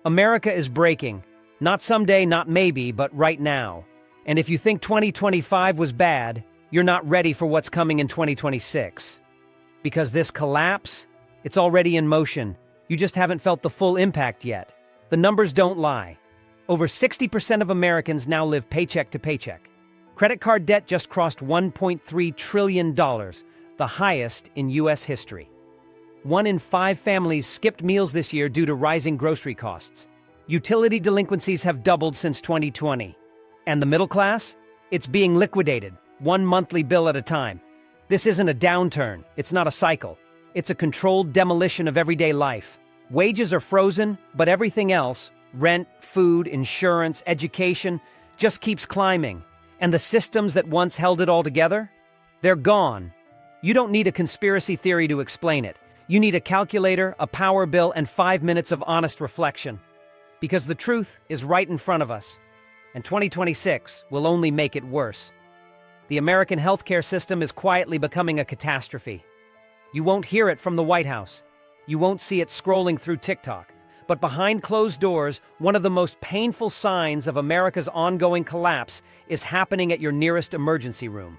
America is breaking. Not someday, not maybe, but right now. And if you think 2025 was bad, you're not ready for what's coming in 2026. Because this collapse, it's already in motion. You just haven't felt the full impact yet. The numbers don't lie. Over 60% of Americans now live paycheck to paycheck. Credit card debt just crossed $1.3 trillion, the highest in U.S. history. 1 in 5 families skipped meals this year due to rising grocery costs. Utility delinquencies have doubled since 2020. And the middle class? It's being liquidated, one monthly bill at a time. This isn't a downturn, it's not a cycle. It's a controlled demolition of everyday life. Wages are frozen, but everything else, rent, food, insurance, education, just keeps climbing. And the systems that once held it all together? They're gone. You don't need a conspiracy theory to explain it. You need a calculator, a power bill, and 5 minutes of honest reflection. Because the truth is right in front of us. And 2026 will only make it worse. The American healthcare system is quietly becoming a catastrophe. You won't hear it from the White House. You won't see it scrolling through TikTok. But behind closed doors, one of the most painful signs of America's ongoing collapse is happening at your nearest emergency room.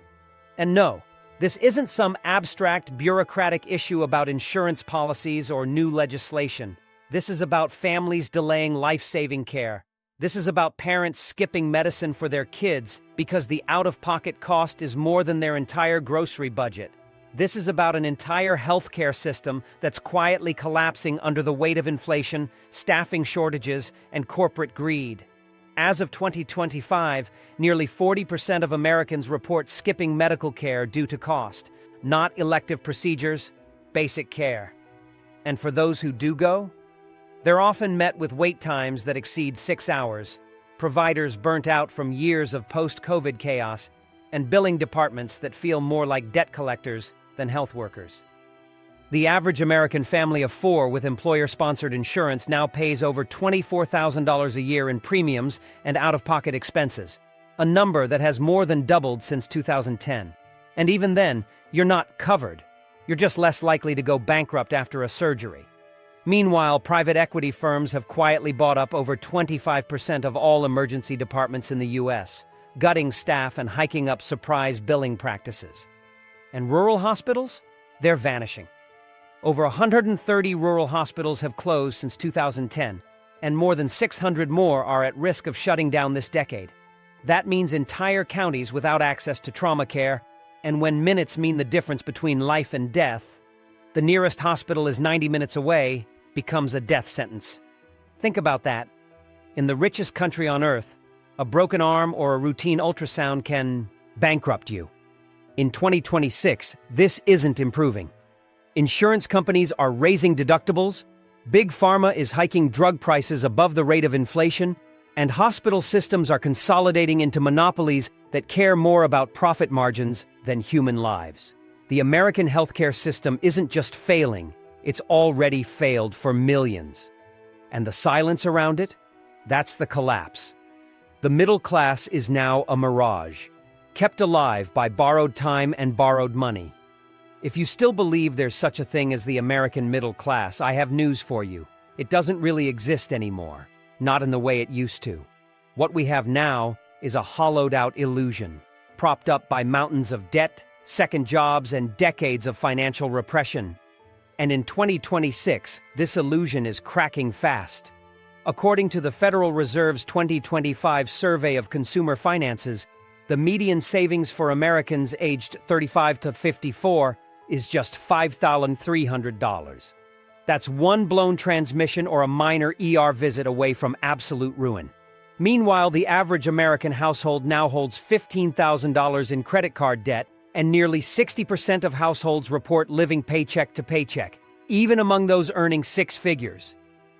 And no, this isn't some abstract bureaucratic issue about insurance policies or new legislation. This is about families delaying life-saving care. This is about parents skipping medicine for their kids because the out-of-pocket cost is more than their entire grocery budget. This is about an entire healthcare system that's quietly collapsing under the weight of inflation, staffing shortages, and corporate greed. As of 2025, nearly 40% of Americans report skipping medical care due to cost, not elective procedures, basic care. And for those who do go, they're often met with wait times that exceed 6 hours, providers burnt out from years of post-COVID chaos, and billing departments that feel more like debt collectors than health workers. The average American family of 4 with employer-sponsored insurance now pays over $24,000 a year in premiums and out-of-pocket expenses, a number that has more than doubled since 2010. And even then, you're not covered. You're just less likely to go bankrupt after a surgery. Meanwhile, private equity firms have quietly bought up over 25% of all emergency departments in the U.S., gutting staff and hiking up surprise billing practices. And rural hospitals? They're vanishing. Over 130 rural hospitals have closed since 2010, and more than 600 more are at risk of shutting down this decade. That means entire counties without access to trauma care, and when minutes mean the difference between life and death, the nearest hospital is 90 minutes away, becomes a death sentence. Think about that. In the richest country on earth, a broken arm or a routine ultrasound can bankrupt you. In 2026, this isn't improving. Insurance companies are raising deductibles, big pharma is hiking drug prices above the rate of inflation, and hospital systems are consolidating into monopolies that care more about profit margins than human lives. The American healthcare system isn't just failing, it's already failed for millions. And the silence around it? That's the collapse. The middle class is now a mirage, kept alive by borrowed time and borrowed money. If you still believe there's such a thing as the American middle class, I have news for you. It doesn't really exist anymore, not in the way it used to. What we have now is a hollowed-out illusion, propped up by mountains of debt, second jobs, and decades of financial repression. And in 2026, this illusion is cracking fast. According to the Federal Reserve's 2025 survey of consumer finances, the median savings for Americans aged 35 to 54 is just $5,300. That's one blown transmission or a minor ER visit away from absolute ruin. Meanwhile, the average American household now holds $15,000 in credit card debt, and nearly 60% of households report living paycheck to paycheck, even among those earning 6 figures.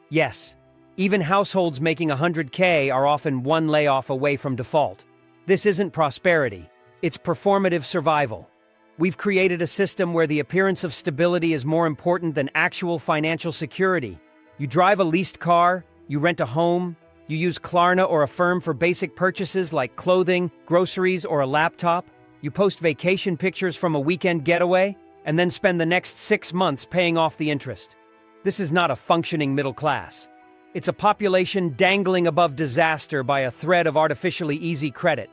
Yes, even households making $100K are often one layoff away from default. This isn't prosperity, it's performative survival. We've created a system where the appearance of stability is more important than actual financial security. You drive a leased car, you rent a home, you use Klarna or Affirm for basic purchases like clothing, groceries, or a laptop. You post vacation pictures from a weekend getaway, and then spend the next 6 months paying off the interest. This is not a functioning middle class. It's a population dangling above disaster by a thread of artificially easy credit.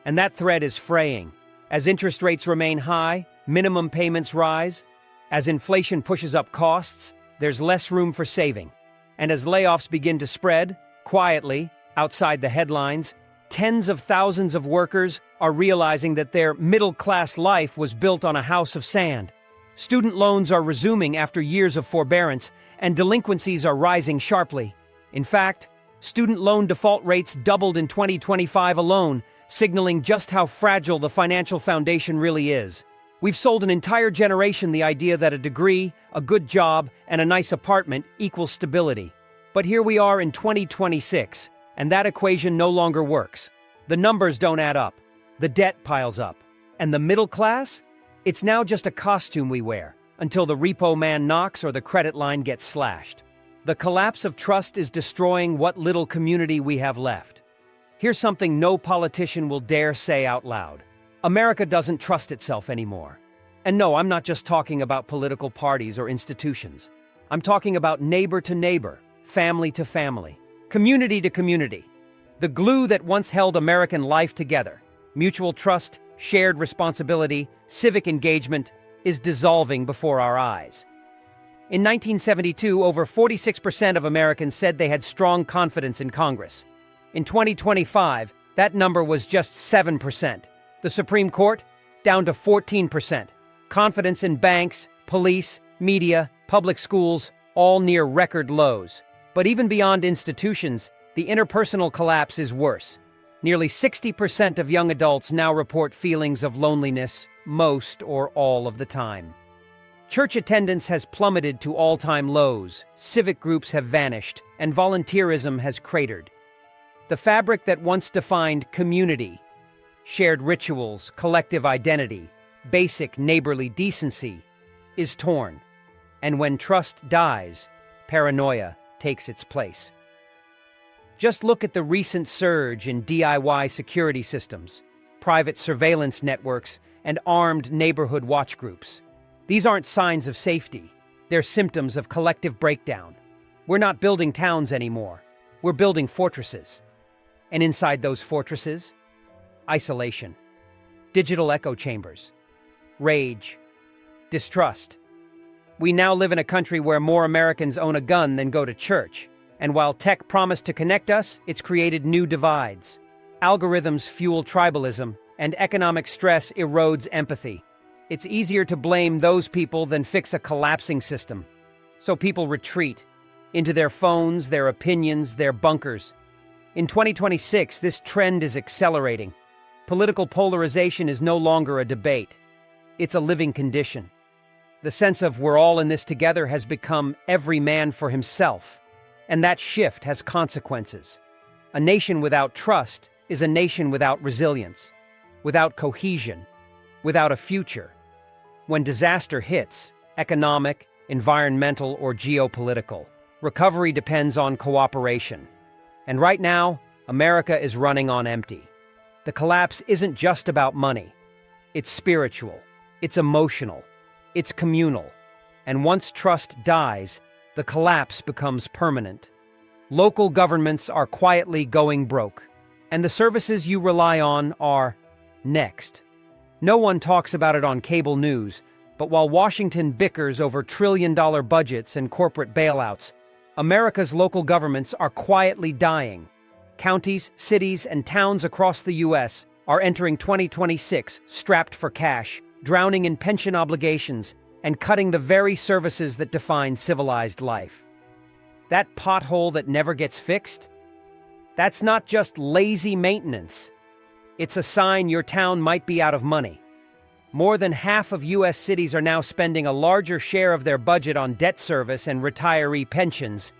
And that thread is fraying. As interest rates remain high, minimum payments rise. As inflation pushes up costs, there's less room for saving. And as layoffs begin to spread, quietly, outside the headlines, tens of thousands of workers are realizing that their middle-class life was built on a house of sand. Student loans are resuming after years of forbearance, and delinquencies are rising sharply. In fact, student loan default rates doubled in 2025 alone, signaling just how fragile the financial foundation really is. We've sold an entire generation the idea that a degree, a good job, and a nice apartment equals stability. But here we are in 2026, and that equation no longer works. The numbers don't add up. The debt piles up. And the middle class? It's now just a costume we wear, until the repo man knocks or the credit line gets slashed. The collapse of trust is destroying what little community we have left. Here's something no politician will dare say out loud. America doesn't trust itself anymore. And no, I'm not just talking about political parties or institutions. I'm talking about neighbor to neighbor, family to family, community to community. The glue that once held American life together, mutual trust, shared responsibility, civic engagement, is dissolving before our eyes. In 1972, over 46% of Americans said they had strong confidence in Congress. In 2025, that number was just 7%. The Supreme Court, down to 14%. Confidence in banks, police, media, public schools, all near record lows. But even beyond institutions, the interpersonal collapse is worse. Nearly 60% of young adults now report feelings of loneliness, most or all of the time. Church attendance has plummeted to all-time lows, civic groups have vanished, and volunteerism has cratered. The fabric that once defined community, shared rituals, collective identity, basic neighborly decency, is torn. And when trust dies, paranoia takes its place. Just look at the recent surge in DIY security systems, private surveillance networks, and armed neighborhood watch groups. These aren't signs of safety. They're symptoms of collective breakdown. We're not building towns anymore. We're building fortresses. And inside those fortresses, isolation, digital echo chambers, rage, distrust. We now live in a country where more Americans own a gun than go to church. And while tech promised to connect us, it's created new divides. Algorithms fuel tribalism, and economic stress erodes empathy. It's easier to blame those people than fix a collapsing system. So people retreat into their phones, their opinions, their bunkers. In 2026, this trend is accelerating. Political polarization is no longer a debate. It's a living condition. The sense of we're all in this together has become every man for himself. And that shift has consequences. A nation without trust is a nation without resilience, without cohesion, without a future. When disaster hits, economic, environmental, or geopolitical, recovery depends on cooperation. And right now, America is running on empty. The collapse isn't just about money. It's spiritual, it's emotional, it's communal. And once trust dies, the collapse becomes permanent. Local governments are quietly going broke, and the services you rely on are next. No one talks about it on cable news, but while Washington bickers over trillion-dollar budgets and corporate bailouts, America's local governments are quietly dying. Counties, cities, and towns across the U.S. are entering 2026 strapped for cash, drowning in pension obligations, and cutting the very services that define civilized life. That pothole that never gets fixed? That's not just lazy maintenance. It's a sign your town might be out of money. More than half of U.S. cities are now spending a larger share of their budget on debt service and retiree pensions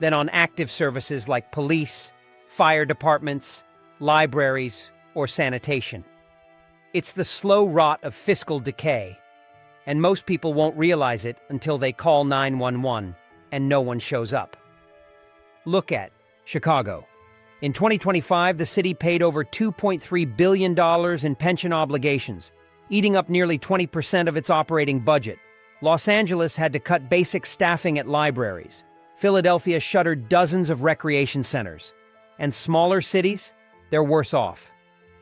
than on active services like police, fire departments, libraries, or sanitation. It's the slow rot of fiscal decay, and most people won't realize it until they call 911 and no one shows up. Look at Chicago. In 2025, the city paid over $2.3 billion in pension obligations, eating up nearly 20% of its operating budget. Los Angeles had to cut basic staffing at libraries. Philadelphia shuttered dozens of recreation centers. And smaller cities? They're worse off.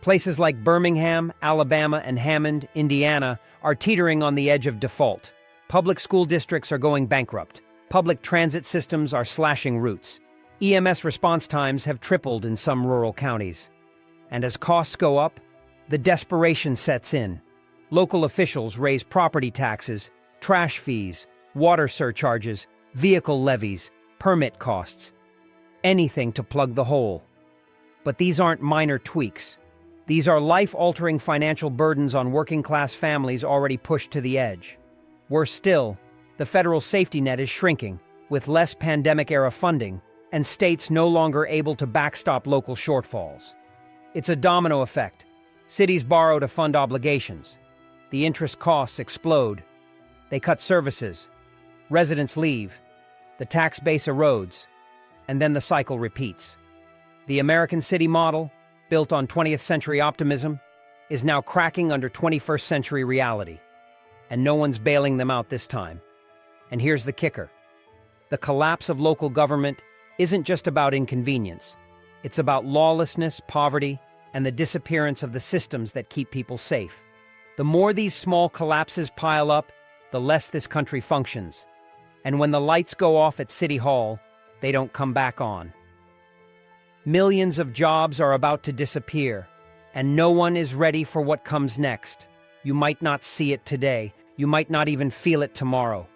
Places like Birmingham, Alabama, and Hammond, Indiana, are teetering on the edge of default. Public school districts are going bankrupt. Public transit systems are slashing routes. EMS response times have tripled in some rural counties. And as costs go up, the desperation sets in. Local officials raise property taxes, trash fees, water surcharges, vehicle levies, permit costs, anything to plug the hole. But these aren't minor tweaks. These are life-altering financial burdens on working-class families already pushed to the edge. Worse still, the federal safety net is shrinking, with less pandemic-era funding, and states no longer able to backstop local shortfalls. It's a domino effect. Cities borrow to fund obligations. The interest costs explode. They cut services. Residents leave. The tax base erodes. And then the cycle repeats. The American city model, built on 20th century optimism, is now cracking under 21st century reality. And no one's bailing them out this time. And here's the kicker. The collapse of local government isn't just about inconvenience. It's about lawlessness, poverty, and the disappearance of the systems that keep people safe. The more these small collapses pile up, the less this country functions. And when the lights go off at City Hall, they don't come back on. Millions of jobs are about to disappear, and no one is ready for what comes next. You might not see it today, you might not even feel it tomorrow.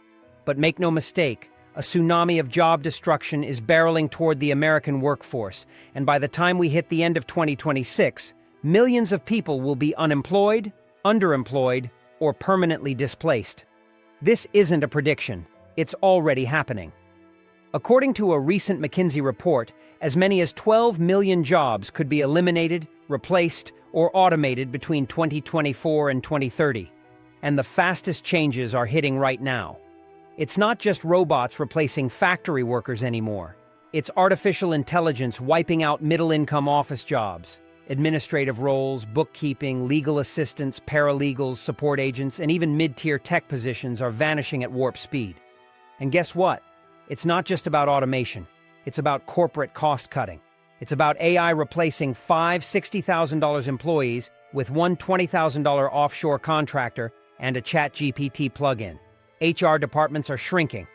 But make no mistake, a tsunami of job destruction is barreling toward the American workforce, and by the time we hit the end of 2026, millions of people will be unemployed, underemployed, or permanently displaced. This isn't a prediction, it's already happening. According to a recent McKinsey report, as many as 12 million jobs could be eliminated, replaced, or automated between 2024 and 2030. And the fastest changes are hitting right now. It's not just robots replacing factory workers anymore. It's artificial intelligence wiping out middle-income office jobs. Administrative roles, bookkeeping, legal assistants, paralegals, support agents, and even mid-tier tech positions are vanishing at warp speed. And guess what? It's not just about automation. It's about corporate cost-cutting. It's about AI replacing 5 $60,000 employees with one $20,000 offshore contractor and a ChatGPT plugin. HR departments are shrinking.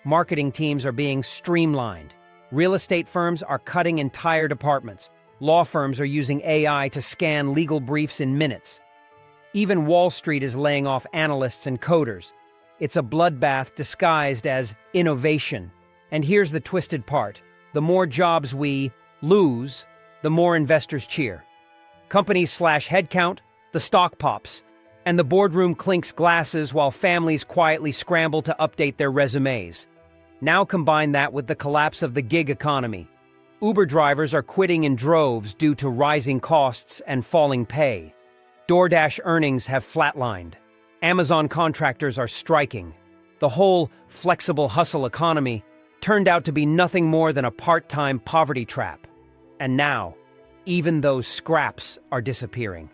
Marketing teams are being streamlined. Real estate firms are cutting entire departments. Law firms are using AI to scan legal briefs in minutes. Even Wall Street is laying off analysts and coders. It's a bloodbath disguised as innovation. And here's the twisted part. The more jobs we lose, the more investors cheer. Companies slash headcount, the stock pops, and the boardroom clinks glasses while families quietly scramble to update their resumes. Now combine that with the collapse of the gig economy. Uber drivers are quitting in droves due to rising costs and falling pay. DoorDash earnings have flatlined. Amazon contractors are striking. The whole flexible hustle economy turned out to be nothing more than a part-time poverty trap. And now, even those scraps are disappearing.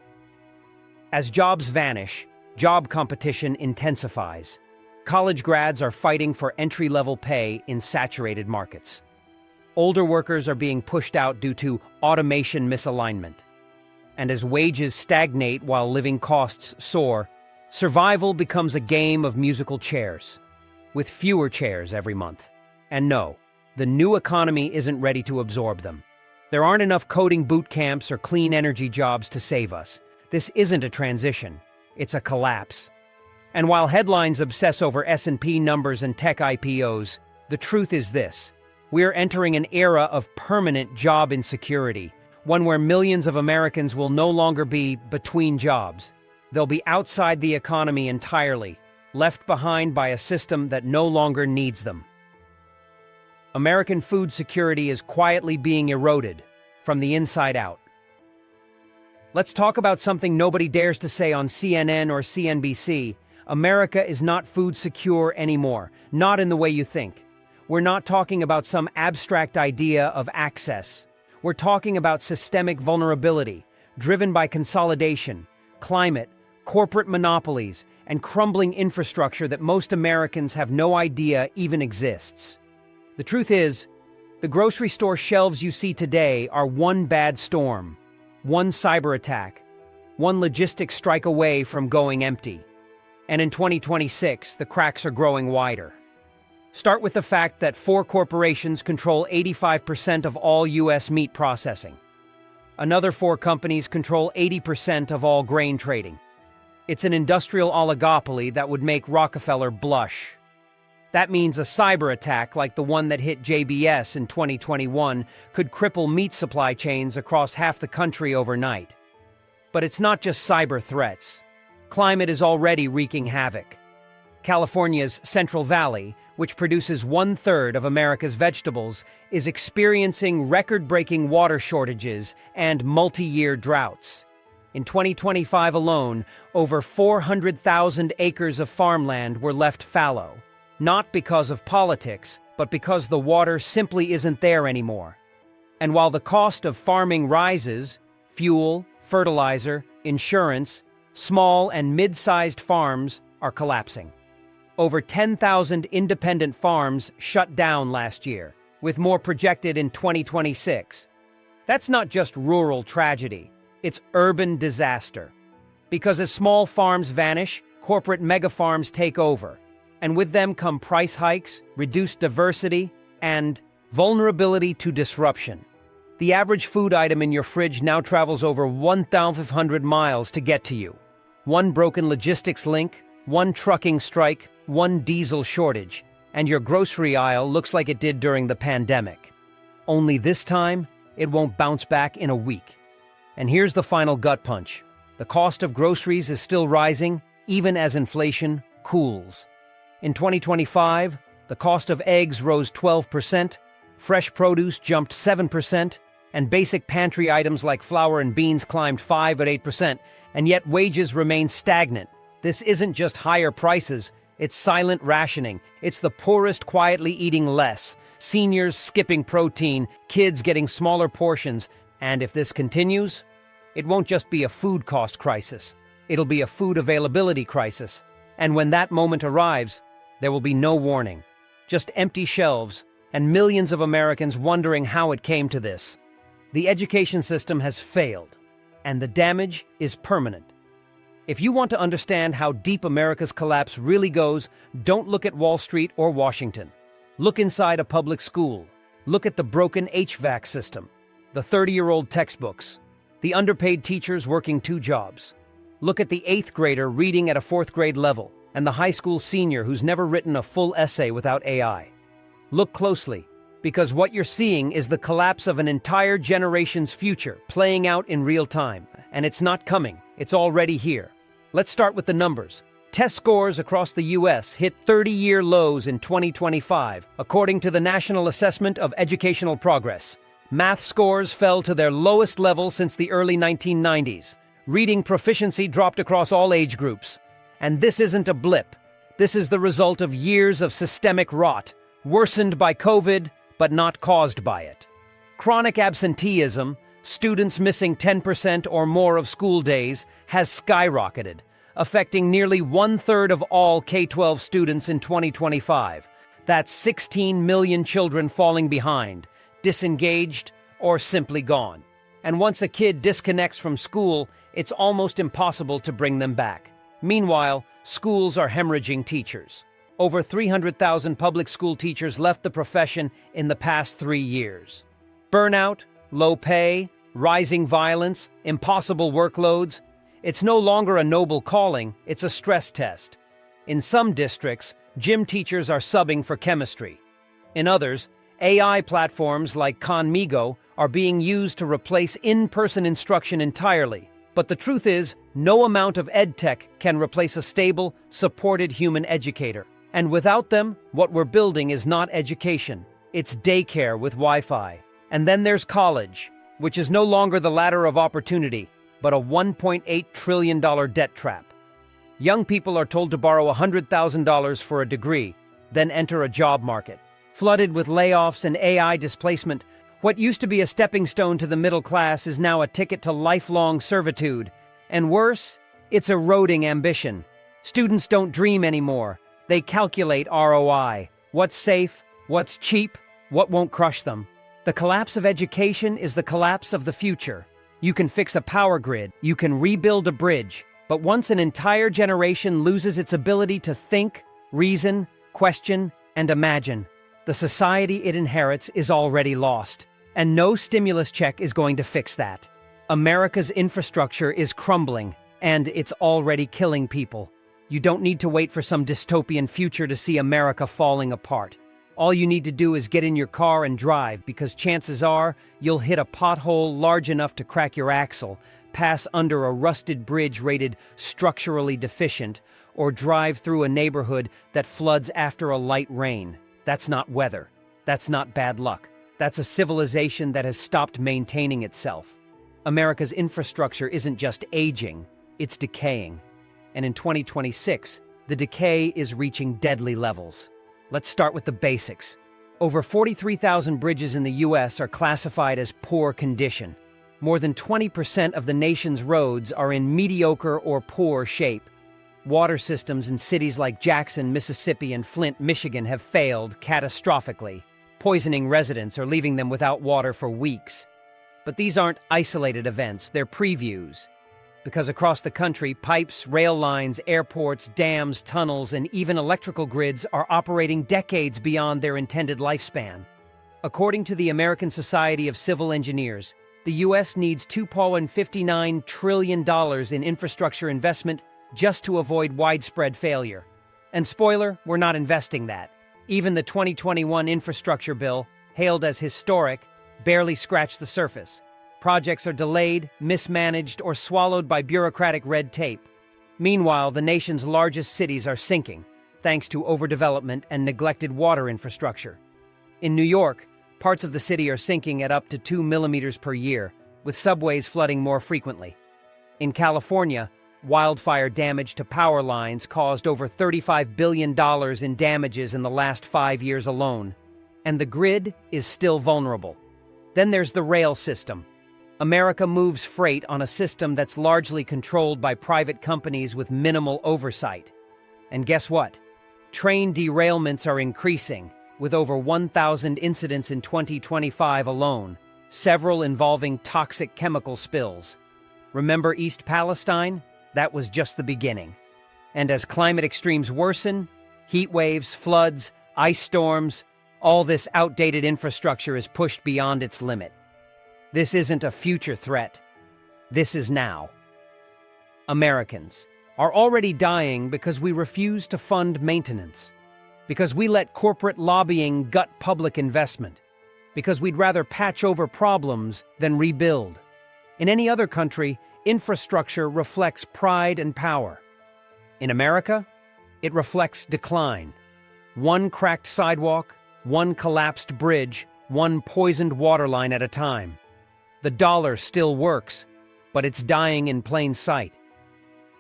As jobs vanish, job competition intensifies. College grads are fighting for entry-level pay in saturated markets. Older workers are being pushed out due to automation misalignment. And as wages stagnate while living costs soar, survival becomes a game of musical chairs, with fewer chairs every month. And no, the new economy isn't ready to absorb them. There aren't enough coding boot camps or clean energy jobs to save us. This isn't a transition, it's a collapse. And while headlines obsess over S&P numbers and tech IPOs, the truth is this. We're entering an era of permanent job insecurity, one where millions of Americans will no longer be between jobs. They'll be outside the economy entirely, left behind by a system that no longer needs them. American food security is quietly being eroded from the inside out. Let's talk about something nobody dares to say on CNN or CNBC. America is not food secure anymore, not in the way you think. We're not talking about some abstract idea of access. We're talking about systemic vulnerability, driven by consolidation, climate, corporate monopolies, and crumbling infrastructure that most Americans have no idea even exists. The truth is, the grocery store shelves you see today are one bad storm, one cyber attack, one logistics strike away from going empty. And in 2026, the cracks are growing wider. Start with the fact that 4 corporations control 85% of all U.S. meat processing. Another 4 companies control 80% of all grain trading. It's an industrial oligopoly that would make Rockefeller blush. That means a cyber attack like the one that hit JBS in 2021 could cripple meat supply chains across half the country overnight. But it's not just cyber threats. Climate is already wreaking havoc. California's Central Valley, which produces 1/3 of America's vegetables, is experiencing record-breaking water shortages and multi-year droughts. In 2025 alone, over 400,000 acres of farmland were left fallow, not because of politics, but because the water simply isn't there anymore. And while the cost of farming rises, fuel, fertilizer, insurance, small and mid-sized farms are collapsing. Over 10,000 independent farms shut down last year, with more projected in 2026. That's not just rural tragedy, it's urban disaster. Because as small farms vanish, corporate megafarms take over, and with them come price hikes, reduced diversity, and vulnerability to disruption. The average food item in your fridge now travels over 1,500 miles to get to you. One broken logistics link, one trucking strike, one diesel shortage, and your grocery aisle looks like it did during the pandemic. Only this time, it won't bounce back in a week. And here's the final gut punch. The cost of groceries is still rising, even as inflation cools. In 2025, the cost of eggs rose 12%, fresh produce jumped 7%, and basic pantry items like flour and beans climbed 5 and 8%, and yet wages remain stagnant. This isn't just higher prices, it's silent rationing. It's the poorest quietly eating less, seniors skipping protein, kids getting smaller portions, and if this continues, it won't just be a food cost crisis. It'll be a food availability crisis. And when that moment arrives, there will be no warning. Just empty shelves and millions of Americans wondering how it came to this. The education system has failed, and the damage is permanent. If you want to understand how deep America's collapse really goes, don't look at Wall Street or Washington. Look inside a public school. Look at the broken HVAC system, the 30-year-old textbooks, the underpaid teachers working 2 jobs. Look at the 8th grader reading at a 4th grade level, and the high school senior who's never written a full essay without AI. Look closely, because what you're seeing is the collapse of an entire generation's future playing out in real time. And it's not coming, it's already here. Let's start with the numbers. Test scores across the U.S. hit 30-year lows in 2025, according to the National Assessment of Educational Progress. Math scores fell to their lowest level since the early 1990s. Reading proficiency dropped across all age groups. And this isn't a blip. This is the result of years of systemic rot, worsened by COVID, but not caused by it. Chronic absenteeism, students missing 10% or more of school days, has skyrocketed, affecting nearly 1/3 of all K-12 students in 2025. That's 16 million children falling behind, disengaged, or simply gone. And once a kid disconnects from school, it's almost impossible to bring them back. Meanwhile, schools are hemorrhaging teachers. Over 300,000 public school teachers left the profession in the past 3 years. Burnout, low pay, rising violence, impossible workloads. It's no longer a noble calling, it's a stress test. In some districts, gym teachers are subbing for chemistry. In others, AI platforms like Conmigo are being used to replace in-person instruction entirely. But the truth is, no amount of edtech can replace a stable, supported human educator. And without them, what we're building is not education. It's daycare with Wi-Fi. And then there's college, which is no longer the ladder of opportunity, but a $1.8 trillion debt trap. Young people are told to borrow $100,000 for a degree, then enter a job market. Flooded with layoffs and AI displacement, what used to be a stepping stone to the middle class is now a ticket to lifelong servitude. And worse, it's eroding ambition. Students don't dream anymore. They calculate ROI. What's safe? What's cheap? What won't crush them? The collapse of education is the collapse of the future. You can fix a power grid, you can rebuild a bridge, but once an entire generation loses its ability to think, reason, question, and imagine, the society it inherits is already lost. And no stimulus check is going to fix that. America's infrastructure is crumbling, and it's already killing people. You don't need to wait for some dystopian future to see America falling apart. All you need to do is get in your car and drive, because chances are you'll hit a pothole large enough to crack your axle, pass under a rusted bridge rated structurally deficient, or drive through a neighborhood that floods after a light rain. That's not weather. That's not bad luck. That's a civilization that has stopped maintaining itself. America's infrastructure isn't just aging, it's decaying. And in 2026, the decay is reaching deadly levels. Let's start with the basics. Over 43,000 bridges in the US are classified as poor condition. More than 20% of the nation's roads are in mediocre or poor shape. Water systems in cities like Jackson, Mississippi, and Flint, Michigan have failed catastrophically, poisoning residents or leaving them without water for weeks. But these aren't isolated events, they're previews. Because across the country, pipes, rail lines, airports, dams, tunnels, and even electrical grids are operating decades beyond their intended lifespan. According to the American Society of Civil Engineers, the U.S. needs $2.59 trillion in infrastructure investment just to avoid widespread failure. And spoiler, we're not investing that. Even the 2021 infrastructure bill, hailed as historic, barely scratched the surface. Projects are delayed, mismanaged, or swallowed by bureaucratic red tape. Meanwhile, the nation's largest cities are sinking, thanks to overdevelopment and neglected water infrastructure. In New York, parts of the city are sinking at up to 2 millimeters per year, with subways flooding more frequently. In California, wildfire damage to power lines caused over $35 billion in damages in the last 5 years alone, and the grid is still vulnerable. Then there's the rail system. America moves freight on a system that's largely controlled by private companies with minimal oversight. And guess what? Train derailments are increasing, with over 1,000 incidents in 2025 alone, several involving toxic chemical spills. Remember East Palestine? That was just the beginning. And as climate extremes worsen, heat waves, floods, ice storms, all this outdated infrastructure is pushed beyond its limit. This isn't a future threat. This is now. Americans are already dying because we refuse to fund maintenance, because we let corporate lobbying gut public investment, because we'd rather patch over problems than rebuild. In any other country, infrastructure reflects pride and power. In America, it reflects decline. One cracked sidewalk, one collapsed bridge, one poisoned water line at a time. The dollar still works, but it's dying in plain sight.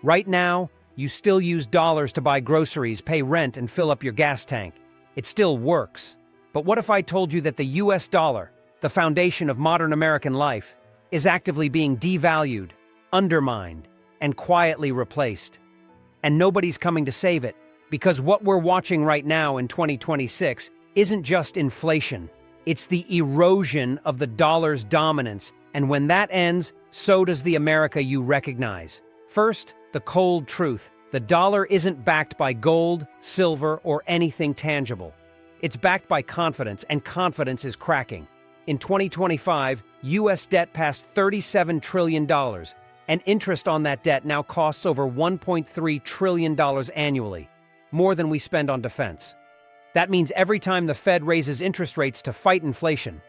Right now, you still use dollars to buy groceries, pay rent, and fill up your gas tank. It still works. But what if I told you that the US dollar, the foundation of modern American life, is actively being devalued, undermined, and quietly replaced? And nobody's coming to save it, because what we're watching right now in 2026 isn't just inflation. It's the erosion of the dollar's dominance, and when that ends, so does the America you recognize. First, the cold truth. The dollar isn't backed by gold, silver, or anything tangible. It's backed by confidence, and confidence is cracking. In 2025, U.S. debt passed $37 trillion, and interest on that debt now costs over $1.3 trillion annually, more than we spend on defense. That means every time the Fed raises interest rates to fight inflation,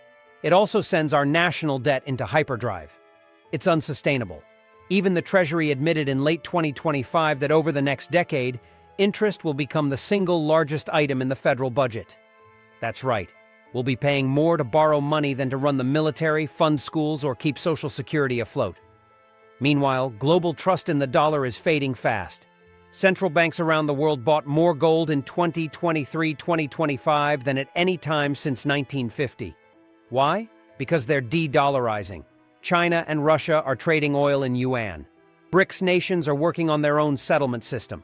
it also sends our national debt into hyperdrive. It's unsustainable. Even the Treasury admitted in late 2025 that over the next decade, interest will become the single largest item in the federal budget. That's right. We'll be paying more to borrow money than to run the military, fund schools, or keep Social Security afloat. Meanwhile, global trust in the dollar is fading fast. Central banks around the world bought more gold in 2023-2025 than at any time since 1950. Why? Because they're de-dollarizing. China and Russia are trading oil in yuan. BRICS nations are working on their own settlement system.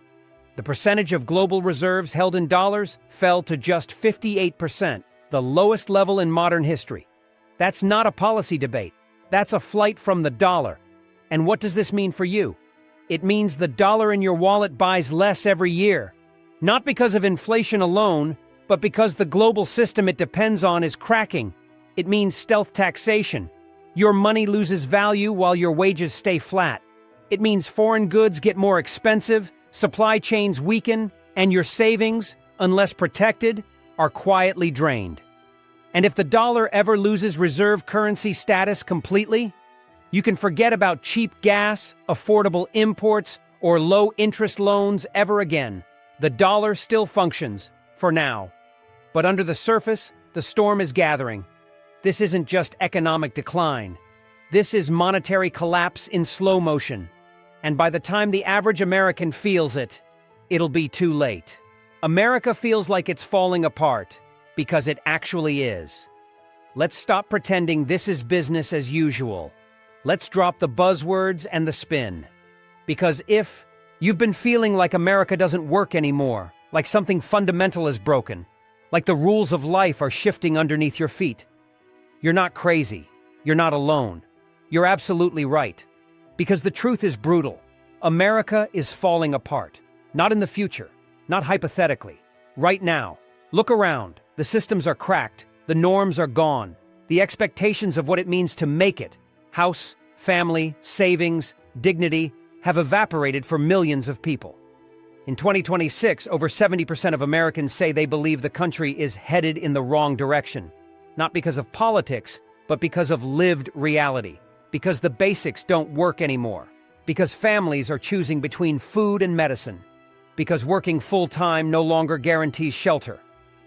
The percentage of global reserves held in dollars fell to just 58%, the lowest level in modern history. That's not a policy debate. That's a flight from the dollar. And what does this mean for you? It means the dollar in your wallet buys less every year. Not because of inflation alone, but because the global system it depends on is cracking. It means stealth taxation. Your money loses value while your wages stay flat. It means foreign goods get more expensive, supply chains weaken, and your savings, unless protected, are quietly drained. And if the dollar ever loses reserve currency status completely, you can forget about cheap gas, affordable imports, or low-interest loans ever again. The dollar still functions, for now. But under the surface, the storm is gathering. This isn't just economic decline. This is monetary collapse in slow motion. And by the time the average American feels it, it'll be too late. America feels like it's falling apart, because it actually is. Let's stop pretending this is business as usual. Let's drop the buzzwords and the spin. Because if you've been feeling like America doesn't work anymore, like something fundamental is broken, like the rules of life are shifting underneath your feet, you're not crazy. You're not alone. You're absolutely right. Because the truth is brutal. America is falling apart. Not in the future. Not hypothetically. Right now. Look around. The systems are cracked. The norms are gone. The expectations of what it means to make it, house, family, savings, dignity, have evaporated for millions of people. In 2026, over 70% of Americans say they believe the country is headed in the wrong direction. Not because of politics, but because of lived reality. Because the basics don't work anymore. Because families are choosing between food and medicine. Because working full-time no longer guarantees shelter.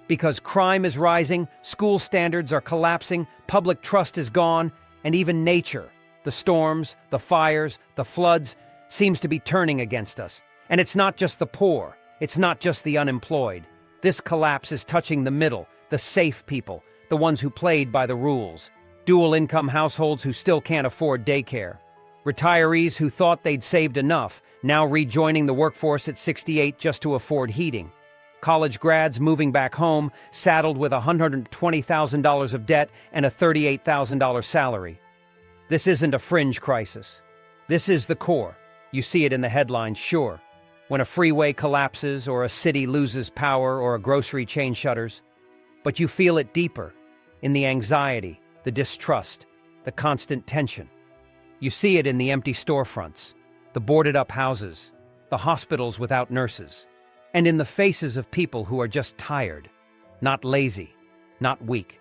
Because crime is rising, school standards are collapsing, public trust is gone, and even nature, the storms, the fires, the floods, seems to be turning against us. And it's not just the poor, it's not just the unemployed. This collapse is touching the middle, the safe people, the ones who played by the rules. Dual-income households who still can't afford daycare. Retirees who thought they'd saved enough, now rejoining the workforce at 68 just to afford heating. College grads moving back home, saddled with $120,000 of debt and a $38,000 salary. This isn't a fringe crisis. This is the core. You see it in the headlines, sure. When a freeway collapses, or a city loses power, or a grocery chain shutters. But you feel it deeper, in the anxiety, the distrust, the constant tension. You see it in the empty storefronts, the boarded-up houses, the hospitals without nurses, and in the faces of people who are just tired, not lazy, not weak,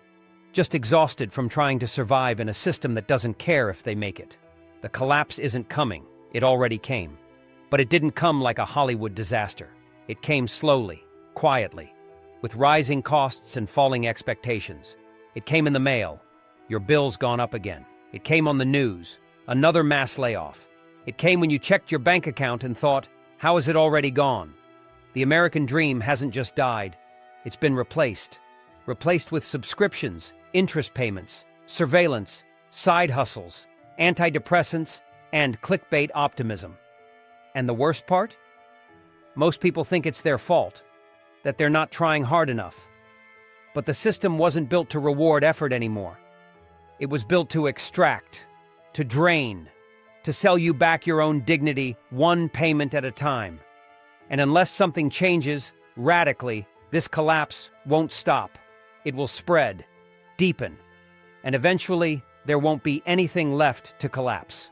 just exhausted from trying to survive in a system that doesn't care if they make it. The collapse isn't coming, it already came. But it didn't come like a Hollywood disaster. It came slowly, quietly, with rising costs and falling expectations. It came in the mail. Your bill's gone up again. It came on the news. Another mass layoff. It came when you checked your bank account and thought, how is it already gone? The American dream hasn't just died. It's been replaced. Replaced with subscriptions, interest payments, surveillance, side hustles, antidepressants, and clickbait optimism. And the worst part? Most people think it's their fault, that they're not trying hard enough. But the system wasn't built to reward effort anymore. It was built to extract, to drain, to sell you back your own dignity one payment at a time. And unless something changes radically, this collapse won't stop. It will spread, deepen, and eventually there won't be anything left to collapse.